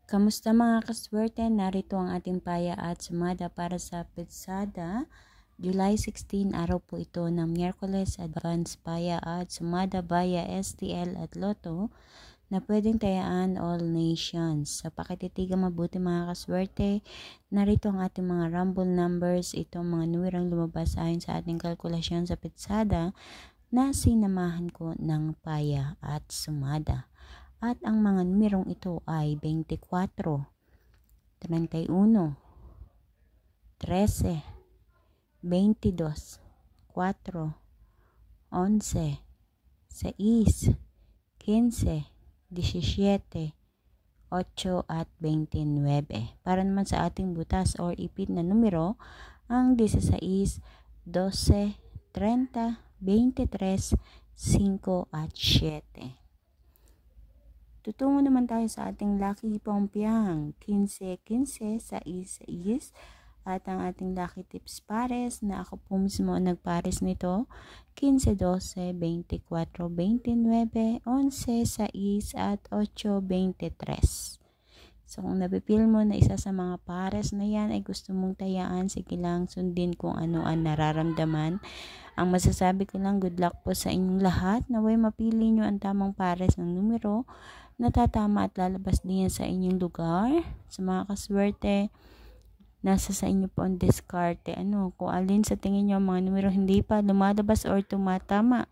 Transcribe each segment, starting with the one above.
Kamusta mga kaswerte? Narito ang ating paya at sumada para sa Petsada. July 16, araw po ito ng Miyerkules, advance paya at sumada via STL at Lotto na pwedeng tayaan all nations. Sa pakititigang mabuti mga kaswerte, narito ang ating mga rumble numbers, itong mga numerong lumabas ayon sa ating kalkulasyon sa Petsada na sinamahan ko ng paya at sumada. At ang mga numerong ito ay 24, 31, 13, 22, 4, 11, 6, 15, 17, 8 at 29. Para naman sa ating butas or ipit na numero, ang 16, 12, 30, 23, 5 at 7. Tutungo naman tayo sa ating lucky pongpiang 15, 15, 6, 6 at ang ating lucky tips pares na ako po mismo nagpares nito 15, 12, 24, 29, 11, 6 at 8, 23. So kung napipil mo na isa sa mga pares na yan ay gusto mong tayaan, sige lang, sundin kung ano ang nararamdaman. Ang masasabi ko lang, good luck po sa inyong lahat. Naway mapili nyo ang tamang pares ng numero na tatama at lalabas din yan sa inyong lugar. Sa mga kaswerte, nasa sa inyo po ang diskarte. Kung alin sa tingin nyo mga numero hindi pa lumalabas or tumatama,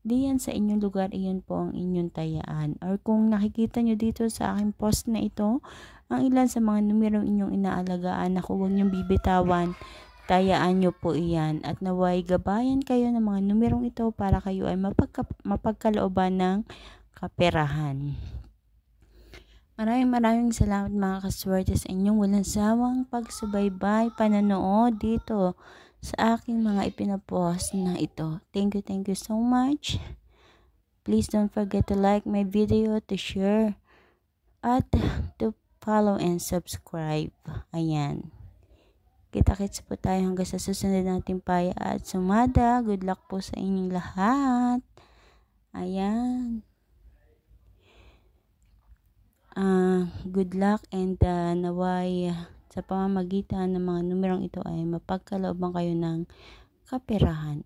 di yan sa inyong lugar, iyon po ang inyong tayaan. Or kung nakikita nyo dito sa aking post na ito, ang ilan sa mga numero inyong inaalagaan, naku, huwag nyong bibitawan, tayaan nyo po iyan. At naway gabayan kayo ng mga numerong ito para kayo ay mapagkalooban ng kaperahan. Maraming salamat mga kaswerte sa inyong walang sawang pagsubaybay, pananood dito sa aking mga ipinapost na ito. Thank you so much. Please don't forget to like my video, to share, at to follow and subscribe. Ayan. Kita-kits po tayo hanggang sa susunod nating paya at sumada. Good luck po sa inyong lahat. Ayan. Good luck and naway sa pamamagitan ng mga numerong ito ay mapagkalooban kayo ng kaperahan.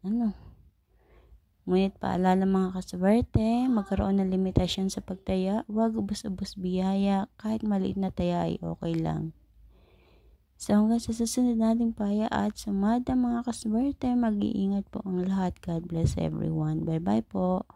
Ngunit paalala mga kaswerte, magkaroon ng limitasyon sa pagtaya, huwag ubos-ubos biyaya, kahit maliit na taya ay okay lang. So hanggang sa susunod nating paya at sumada mga kaswerte, mag-iingat po ang lahat. God bless everyone. Bye bye po.